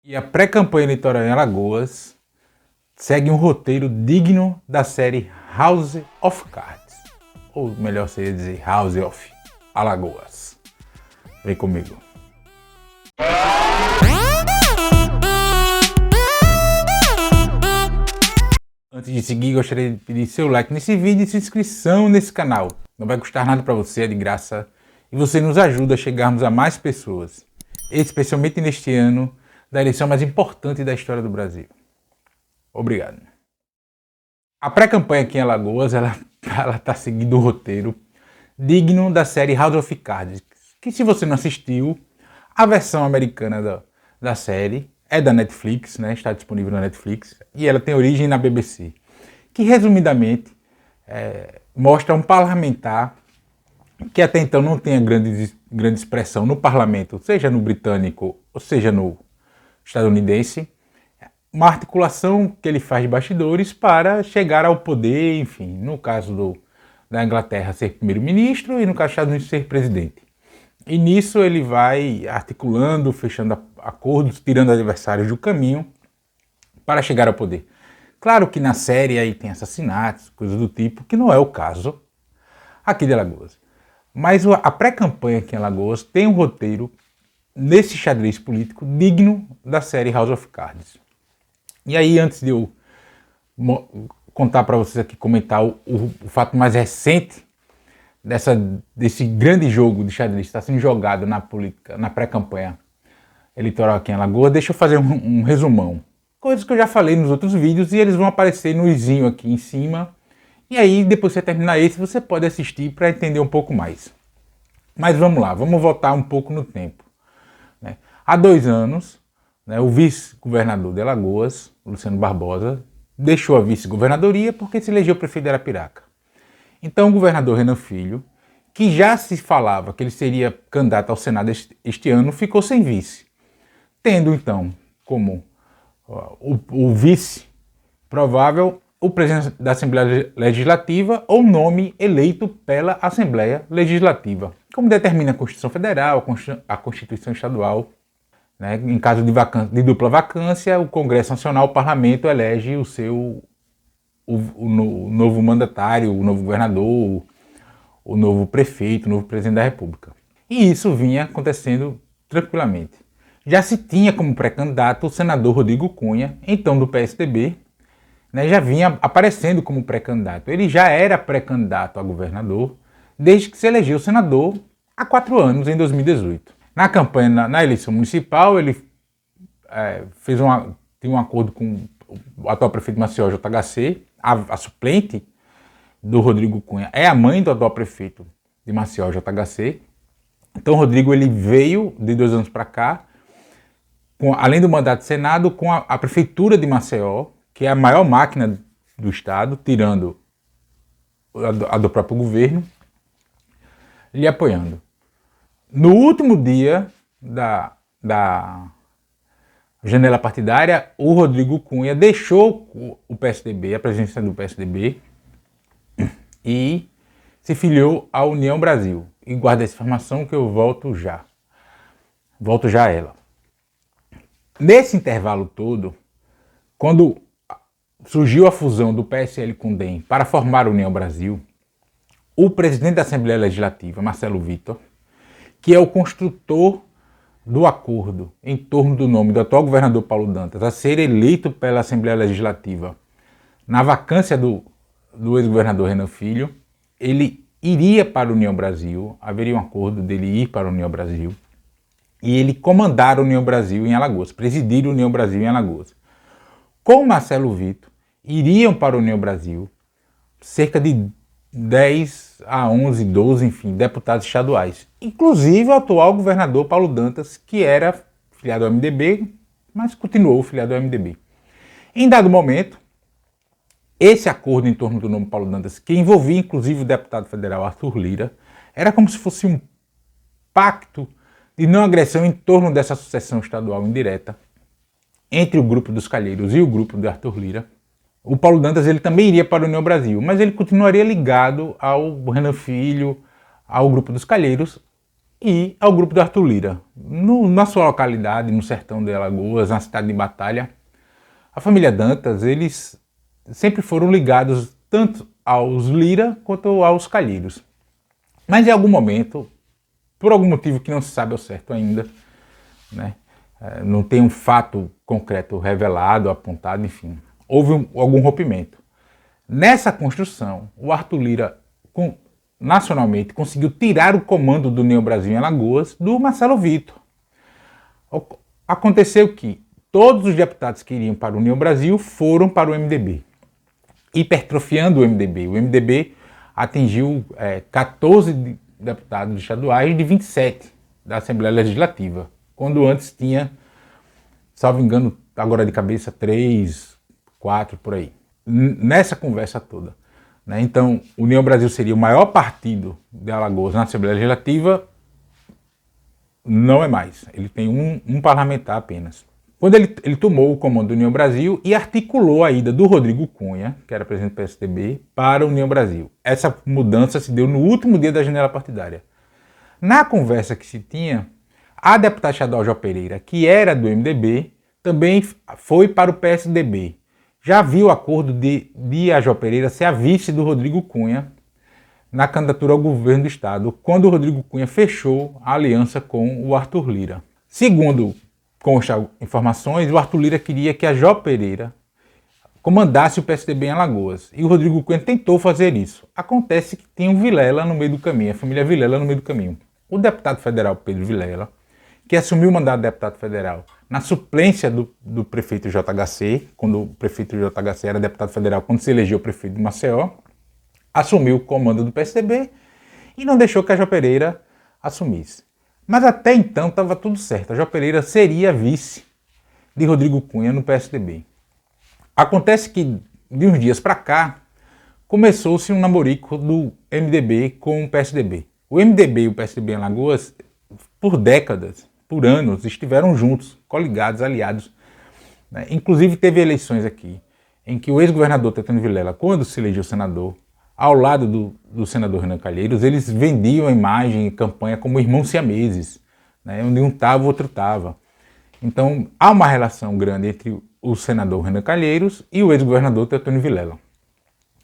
E a pré-campanha eleitoral em Alagoas segue um roteiro digno da série House of Cards. Ou melhor seria dizer House of Alagoas. Vem comigo. Antes de seguir, gostaria de pedir seu like nesse vídeo e sua inscrição nesse canal. Não vai custar nada para você, é de graça. E você nos ajuda a chegarmos a mais pessoas. Especialmente neste ano da eleição mais importante da história do Brasil. Obrigado. A pré-campanha aqui em Alagoas, ela está seguindo um roteiro digno da série House of Cards, que se você não assistiu, a versão americana da série é da Netflix, né? Está disponível na Netflix, e ela tem origem na BBC, que resumidamente mostra um parlamentar que até então não tinha grande expressão no parlamento, seja no britânico ou seja no estadunidense, uma articulação que ele faz de bastidores para chegar ao poder, enfim, no caso da Inglaterra ser primeiro-ministro e no caso dos Estados Unidos ser presidente. E nisso ele vai articulando, fechando acordos, tirando adversários do caminho para chegar ao poder. Claro que na série aí tem assassinatos, coisas do tipo, que não é o caso aqui de Alagoas. Mas a pré-campanha aqui em Alagoas tem um roteiro nesse xadrez político digno da série House of Cards. E aí, antes de eu contar para vocês aqui, comentar o fato mais recente desse grande jogo de xadrez que está sendo jogado na política, na pré-campanha eleitoral aqui em Alagoas, deixa eu fazer um resumão. Coisas que eu já falei nos outros vídeos e eles vão aparecer no izinho aqui em cima. E aí, depois que você terminar esse, você pode assistir para entender um pouco mais. Mas vamos lá, vamos voltar um pouco no tempo. Há 2 anos, o vice-governador de Alagoas, Luciano Barbosa, deixou a vice-governadoria porque se elegeu prefeito de Arapiraca. Então o governador Renan Filho, que já se falava que ele seria candidato ao Senado este ano, ficou sem vice. Tendo então como o vice provável o presidente da Assembleia Legislativa ou nome eleito pela Assembleia Legislativa, como determina a Constituição Federal, a Constituição Estadual. Em caso de dupla vacância, o Congresso Nacional, o Parlamento, elege o novo mandatário, o novo governador, o novo prefeito, o novo presidente da República. E isso vinha acontecendo tranquilamente. Já se tinha como pré-candidato o senador Rodrigo Cunha, então do PSDB, já vinha aparecendo como pré-candidato. Ele já era pré-candidato a governador desde que se elegeu senador há 4 anos, em 2018. Na campanha, na eleição municipal, ele tem um acordo com o atual prefeito de Maceió, JHC, a suplente do Rodrigo Cunha é a mãe do atual prefeito de Maceió, JHC. Então o Rodrigo ele veio de 2 anos para cá, além do mandato de Senado, com a prefeitura de Maceió, que é a maior máquina do estado, tirando a do próprio governo, lhe apoiando. No último dia da janela partidária, o Rodrigo Cunha deixou o PSDB, a presidência do PSDB, e se filiou à União Brasil. E guarda essa informação que eu volto já. Volto já a ela. Nesse intervalo todo, quando surgiu a fusão do PSL com o DEM para formar a União Brasil, o presidente da Assembleia Legislativa, Marcelo Vitor, que é o construtor do acordo em torno do nome do atual governador Paulo Dantas a ser eleito pela Assembleia Legislativa na vacância do ex-governador Renan Filho, ele iria para a União Brasil, haveria um acordo dele ir para a União Brasil, e ele comandar a União Brasil em Alagoas, presidir a União Brasil em Alagoas. Com Marcelo Vitor, iriam para a União Brasil cerca de 10 a 11, 12, enfim, deputados estaduais. Inclusive o atual governador Paulo Dantas, que era filiado ao MDB, mas continuou filiado ao MDB. Em dado momento, esse acordo em torno do nome Paulo Dantas, que envolvia inclusive o deputado federal Arthur Lira, era como se fosse um pacto de não agressão em torno dessa sucessão estadual indireta entre o grupo dos Calheiros e o grupo de Arthur Lira. O Paulo Dantas ele também iria para a União Brasil, mas ele continuaria ligado ao Renan Filho, ao grupo dos Calheiros, e ao grupo do Arthur Lira. Na sua localidade, no sertão de Alagoas, na cidade de Batalha, a família Dantas, eles sempre foram ligados tanto aos Lira quanto aos Calheiros. Mas em algum momento, por algum motivo que não se sabe ao certo ainda, né, não tem um fato concreto revelado, apontado, enfim, houve algum rompimento. Nessa construção, o Arthur Lira, nacionalmente, conseguiu tirar o comando do União Brasil em Alagoas do Marcelo Vitor. Aconteceu que todos os deputados que iriam para o União Brasil foram para o MDB, hipertrofiando o MDB. O MDB atingiu 14 deputados estaduais de 27 da Assembleia Legislativa, quando antes tinha, salvo engano, agora de cabeça, 3, 4, por aí. Nessa conversa toda, né? Então, o União Brasil seria o maior partido de Alagoas na Assembleia Legislativa, não é mais. Ele tem um parlamentar apenas. Quando ele tomou o comando do União Brasil e articulou a ida do Rodrigo Cunha, que era presidente do PSDB, para a União Brasil. Essa mudança se deu no último dia da janela partidária. Na conversa que se tinha, a deputada estadual Jó Pereira, que era do MDB, também foi para o PSDB. Já havia o acordo de a Jó Pereira ser a vice do Rodrigo Cunha na candidatura ao governo do estado, quando o Rodrigo Cunha fechou a aliança com o Arthur Lira. Segundo constam informações, o Arthur Lira queria que a Jó Pereira comandasse o PSDB em Alagoas. E o Rodrigo Cunha tentou fazer isso. Acontece que tinha um Vilela no meio do caminho, a família Vilela no meio do caminho. O deputado federal Pedro Vilela, que assumiu o mandato de deputado federal na suplência do prefeito JHC, quando o prefeito JHC era deputado federal, quando se elegeu o prefeito de Maceió, assumiu o comando do PSDB e não deixou que a Jó Pereira assumisse. Mas até então estava tudo certo. A Jó Pereira seria vice de Rodrigo Cunha no PSDB. Acontece que, de uns dias para cá, começou-se um namorico do MDB com o PSDB. O MDB e o PSDB em Alagoas, por décadas, por anos, estiveram juntos, coligados, aliados. Né? Inclusive teve eleições aqui, em que o ex-governador Tetano Vilela, quando se elegeu senador, ao lado do senador Renan Calheiros, eles vendiam a imagem e campanha como irmãos siameses, né? Onde um estava, o outro estava. Então, há uma relação grande entre o senador Renan Calheiros e o ex-governador Tetano Vilela.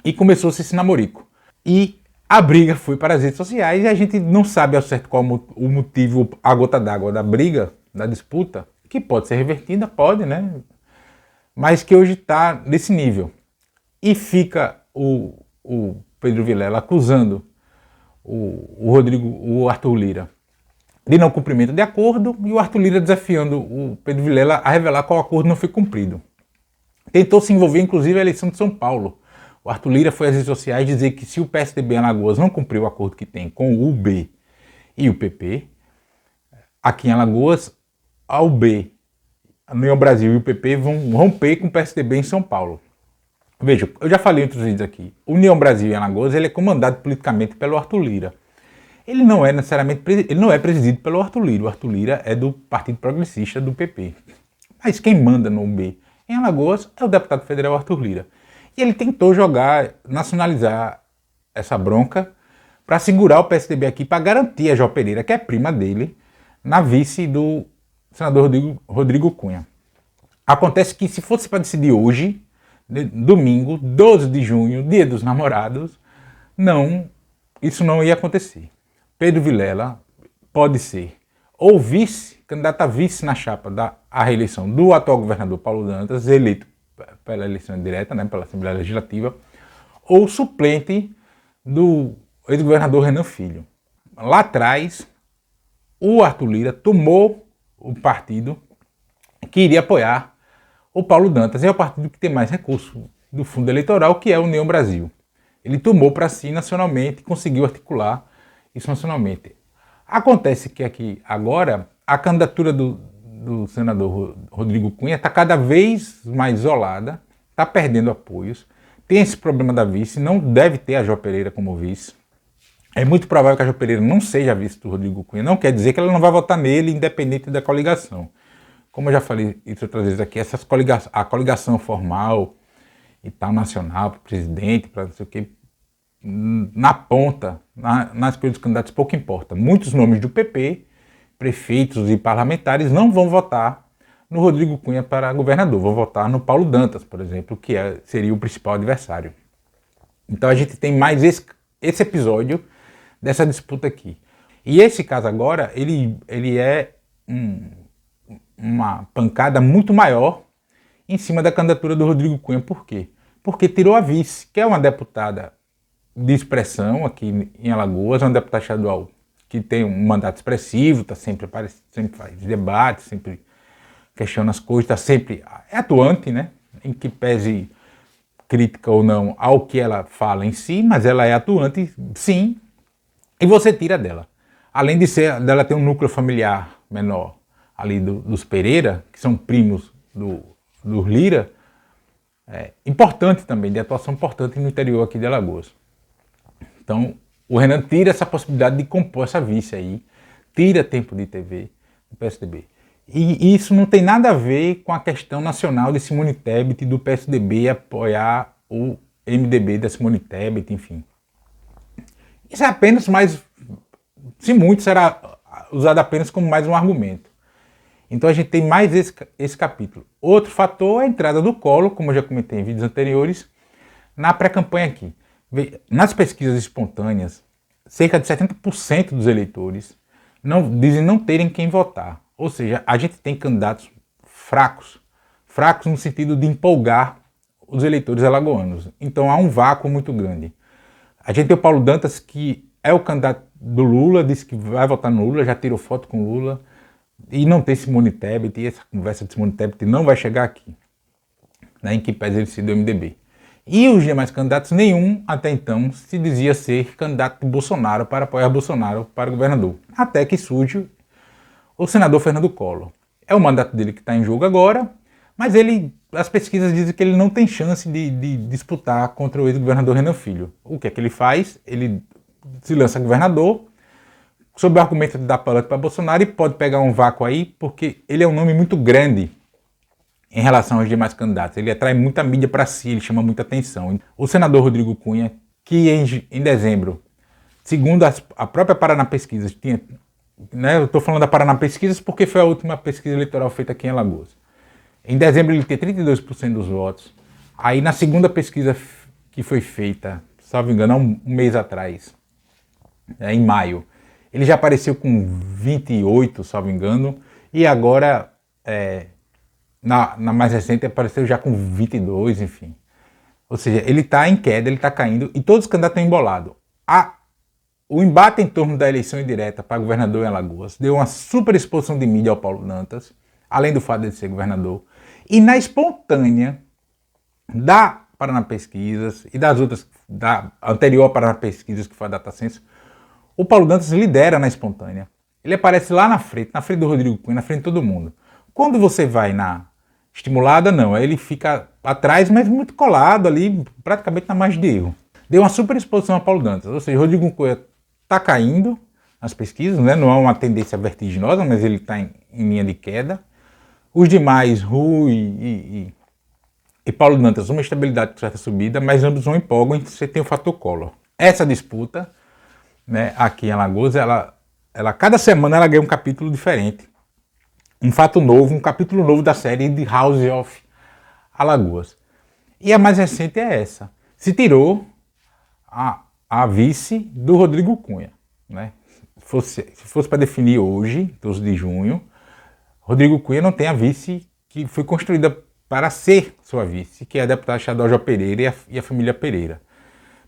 E começou-se esse namorico. E a briga foi para as redes sociais e a gente não sabe ao certo qual o motivo, a gota d'água da briga, da disputa, que pode ser revertida, pode, né? Mas que hoje está nesse nível. E fica o Pedro Vilela acusando o Arthur Lira de não cumprimento de acordo e o Arthur Lira desafiando o Pedro Vilela a revelar qual acordo não foi cumprido. Tentou se envolver inclusive a eleição de São Paulo. O Arthur Lira foi às redes sociais dizer que se o PSDB em Alagoas não cumpriu o acordo que tem com o UB e o PP, aqui em Alagoas, a UB, a União Brasil e o PP vão romper com o PSDB em São Paulo. Veja, eu já falei em outros vídeos aqui, União Brasil em Alagoas ele é comandado politicamente pelo Arthur Lira. Ele não é necessariamente, ele não é presidido pelo Arthur Lira, o Arthur Lira é do Partido Progressista, do PP. Mas quem manda no UB em Alagoas é o deputado federal Arthur Lira. E ele tentou nacionalizar essa bronca para segurar o PSDB aqui, para garantir a Jó Pereira, que é prima dele, na vice do senador Rodrigo Cunha. Acontece que se fosse para decidir hoje, domingo, 12 de junho, dia dos namorados, isso não ia acontecer. Pedro Vilela pode ser ou vice, candidato a vice na chapa da reeleição do atual governador Paulo Dantas, eleito pela eleição direta, né, pela Assembleia Legislativa, ou suplente do ex-governador Renan Filho. Lá atrás, o Arthur Lira tomou o partido que iria apoiar o Paulo Dantas, é o partido que tem mais recursos do fundo eleitoral, que é a União Brasil. Ele tomou para si nacionalmente, conseguiu articular isso nacionalmente. Acontece que aqui agora a candidatura do senador Rodrigo Cunha está cada vez mais isolada, está perdendo apoios, tem esse problema da vice, não deve ter a Jó Pereira como vice. É muito provável que a Jó Pereira não seja vice do Rodrigo Cunha, não quer dizer que ela não vai votar nele, independente da coligação. Como eu já falei outras vezes aqui, a coligação formal e tal, nacional, para o presidente, para não sei o que, na ponta, na escolha dos candidatos, pouco importa. Muitos nomes do PP, prefeitos e parlamentares, não vão votar no Rodrigo Cunha para governador, vão votar no Paulo Dantas, por exemplo, que seria o principal adversário. Então a gente tem mais esse episódio dessa disputa aqui. E esse caso agora, ele é uma pancada muito maior em cima da candidatura do Rodrigo Cunha. Por quê? Porque tirou a vice, que é uma deputada de expressão aqui em Alagoas, uma deputada estadual que tem um mandato expressivo, tá sempre faz debates, sempre questiona as coisas, está sempre atuante, né? Em que pese crítica ou não ao que ela fala em si, mas ela é atuante, sim, e você tira dela. Além dela ter um núcleo familiar menor ali dos Pereira, que são primos do Lira, importante também, de atuação importante no interior aqui de Alagoas. Então, o Renan tira essa possibilidade de compor essa vice aí, tira tempo de TV do PSDB. E isso não tem nada a ver com a questão nacional de Simone Tebet e do PSDB apoiar o MDB da Simone Tebet, enfim. Isso é apenas mais, se muito, será usado apenas como mais um argumento. Então a gente tem mais esse capítulo. Outro fator é a entrada do Collor, como eu já comentei em vídeos anteriores, na pré-campanha aqui. Nas pesquisas espontâneas, cerca de 70% dos eleitores dizem não terem quem votar. Ou seja, a gente tem candidatos fracos no sentido de empolgar os eleitores alagoanos. Então há um vácuo muito grande. A gente tem o Paulo Dantas, que é o candidato do Lula, disse que vai votar no Lula, já tirou foto com o Lula, e não tem Simone Tebet, e essa conversa de Simone Tebet não vai chegar aqui, né, em que pese ele ser do MDB. E os demais candidatos, nenhum até então se dizia ser candidato de Bolsonaro para apoiar Bolsonaro para governador. Até que surge o senador Fernando Collor. É o mandato dele que está em jogo agora, mas as pesquisas dizem que ele não tem chance de disputar contra o ex-governador Renan Filho. O que é que ele faz? Ele se lança governador, sob o argumento de dar palanque para Bolsonaro, e pode pegar um vácuo aí, porque ele é um nome muito grande em relação aos demais candidatos. Ele atrai muita mídia para si, ele chama muita atenção. O senador Rodrigo Cunha, que em dezembro, segundo a própria Paraná Pesquisas, tinha, né, eu estou falando da Paraná Pesquisas porque foi a última pesquisa eleitoral feita aqui em Alagoas. Em dezembro ele tinha 32% dos votos. Aí na segunda pesquisa que foi feita, salvo engano, há um mês atrás, em maio, ele já apareceu com 28%, salvo engano, e agora, na mais recente, apareceu já com 22%, enfim. Ou seja, ele está em queda, ele está caindo, e todos os candidatos estão embolados. O embate em torno da eleição indireta para governador em Alagoas deu uma super exposição de mídia ao Paulo Dantas, além do fato de ele ser governador. E na espontânea da Paraná Pesquisas e das outras, da anterior Paraná Pesquisas, que foi a DataSense, o Paulo Dantas lidera na espontânea. Ele aparece lá na frente do Rodrigo Cunha, na frente de todo mundo. Quando você vai na estimulada, não, ele fica atrás, mas muito colado ali, praticamente na margem de erro. Deu uma super exposição ao Paulo Dantas, ou seja, o Rodrigo Cunha está caindo nas pesquisas, né? Não é uma tendência vertiginosa, mas ele está em linha de queda. Os demais, Rui e Paulo Dantas, uma estabilidade com certa subida, mas ambos não empolgam, e você tem o fator Collor. Essa disputa, né, aqui em Alagoas, cada semana ela ganha um capítulo diferente. Um fato novo, um capítulo novo da série de House of Alagoas. E a mais recente é essa. Se tirou a vice do Rodrigo Cunha, né? Se fosse para definir hoje, 12 de junho, Rodrigo Cunha não tem a vice que foi construída para ser sua vice, que é a deputada estadual João Pereira e a família Pereira.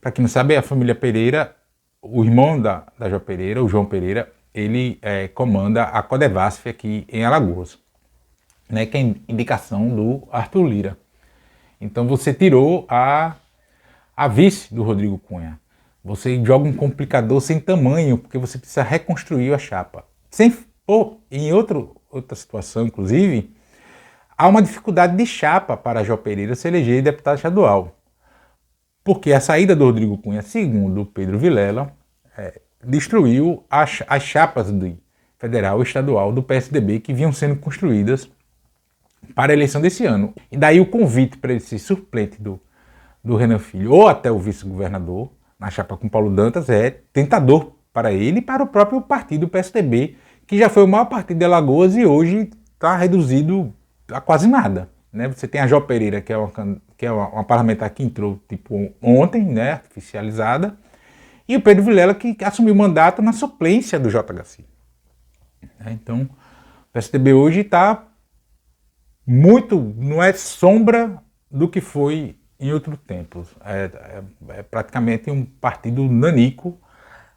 Para quem não sabe, a família Pereira, o irmão da João Pereira, o João Pereira, ele comanda a Codevasf aqui em Alagoas, né, que é indicação do Arthur Lira. Então você tirou a vice do Rodrigo Cunha. Você joga um complicador sem tamanho, porque você precisa reconstruir a chapa. Em outra situação, inclusive, há uma dificuldade de chapa para João Pereira se eleger deputado estadual. Porque a saída do Rodrigo Cunha, segundo Pedro Vilela, destruiu as chapas de federal e estadual do PSDB que vinham sendo construídas para a eleição desse ano. E daí o convite para ele ser suplente do Renan Filho, ou até o vice-governador, na chapa com Paulo Dantas é tentador para ele e para o próprio partido PSDB, que já foi o maior partido de Alagoas e hoje está reduzido a quase nada, né? Você tem a Jó Pereira, que é uma parlamentar que entrou tipo ontem, né, oficializada, e o Pedro Vilela, que assumiu o mandato na suplência do JHC. Então, o PSDB hoje está muito, não é sombra do que foi em outros tempos. É praticamente um partido nanico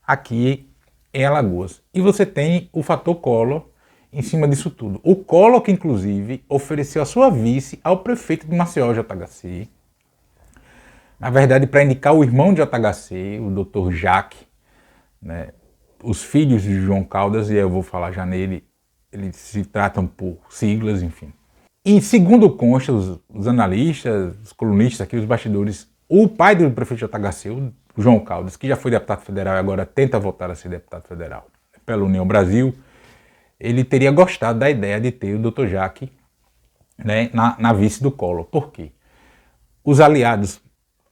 aqui em Alagoas. E você tem o fator Collor em cima disso tudo. O Collor que, inclusive, ofereceu a sua vice ao prefeito de Maceió, JHC, na verdade, para indicar o irmão de JHC, o Dr. Jaque, né? Os filhos de João Caldas, e eu vou falar já nele, eles se tratam por siglas, enfim. E segundo consta, os analistas, os colunistas aqui, os bastidores, o pai do prefeito JHC, o João Caldas, que já foi deputado federal e agora tenta voltar a ser deputado federal pela União Brasil, ele teria gostado da ideia de ter o Dr. Jaque, né, na vice do Collor. Por quê?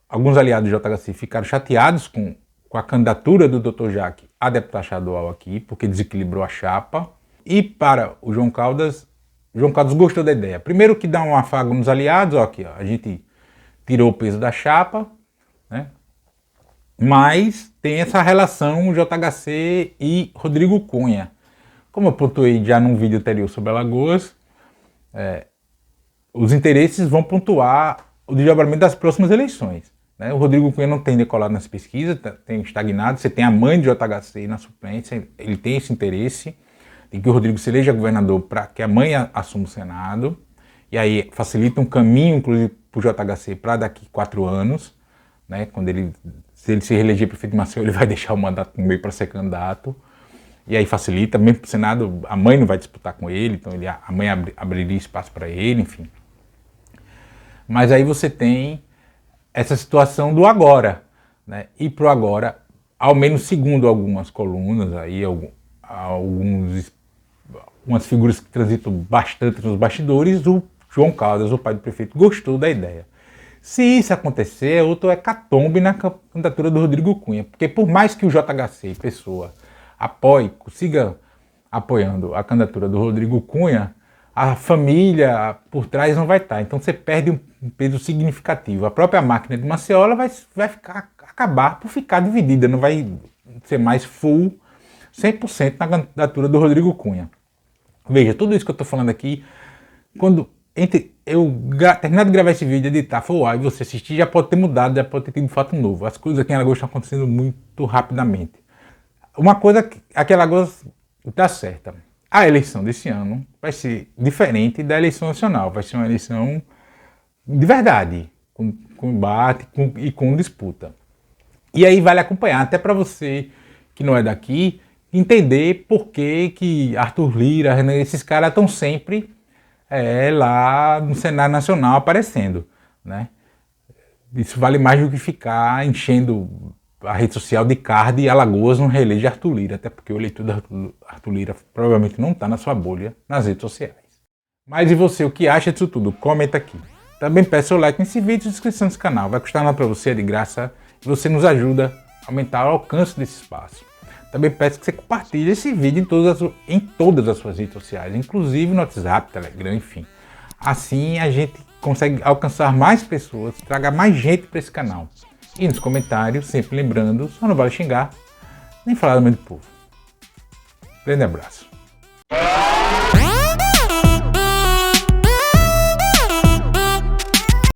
Alguns aliados do JHC ficaram chateados com a candidatura do Dr. Jaque a deputado estadual aqui, porque desequilibrou a chapa. E para o João Caldas gostou da ideia. Primeiro que dá um afago nos aliados, ó, aqui, ó, a gente tirou o peso da chapa, né? Mas tem essa relação JHC e Rodrigo Cunha. Como eu pontuei já num vídeo anterior sobre Alagoas, os interesses vão pontuar o desdobramento das próximas eleições, né? O Rodrigo Cunha não tem decolado nas pesquisas, tem estagnado. Você tem a mãe de JHC na suplência, ele tem esse interesse de que o Rodrigo se eleja governador para que a mãe assuma o Senado, e aí facilita um caminho, inclusive, para o JHC para daqui 4 anos, né? Se ele se reeleger prefeito de Maceió, ele vai deixar o mandato no meio para ser candidato, e aí facilita, mesmo para o Senado, a mãe não vai disputar com ele, então a mãe abriria espaço para ele, enfim. Mas aí você tem essa situação do agora, né? E pro agora, ao menos segundo algumas colunas, aí, algumas figuras que transitam bastante nos bastidores, o João Caldas, o pai do prefeito, gostou da ideia. Se isso acontecer, é outro hecatombe na candidatura do Rodrigo Cunha, porque por mais que o JHC, pessoa, siga apoiando a candidatura do Rodrigo Cunha, a família por trás não vai estar. Então você perde um peso significativo. A própria máquina de Maceió vai acabar por ficar dividida, não vai ser mais full 100% na candidatura do Rodrigo Cunha. Veja, tudo isso que eu estou falando aqui, quando eu terminar de gravar esse vídeo, editar, for lá e você assistir, já pode ter mudado, já pode ter tido fato novo. As coisas aqui em Alagoas estão acontecendo muito rapidamente. Uma coisa aqui em Alagoas está certa. A eleição desse ano vai ser diferente da eleição nacional. Vai ser uma eleição de verdade, com embate e com disputa. E aí vale acompanhar, até para você que não é daqui, entender por que Arthur Lira, esses caras estão sempre lá no cenário nacional aparecendo, né? Isso vale mais do que ficar enchendo a rede social de card e Alagoas não reelege Arthur Lira, até porque o eleitor do Arthur Lira provavelmente não está na sua bolha nas redes sociais. Mas e você, o que acha disso tudo? Comenta aqui. Também peça o like nesse vídeo e inscrição nesse canal. Vai custar nada para você, é de graça, e você nos ajuda a aumentar o alcance desse espaço. Também peço que você compartilhe esse vídeo em todas as suas redes sociais, inclusive no WhatsApp, Telegram, enfim. Assim a gente consegue alcançar mais pessoas, traga mais gente para esse canal. E nos comentários, sempre lembrando, só não vale xingar, nem falar do meio do povo. Grande abraço.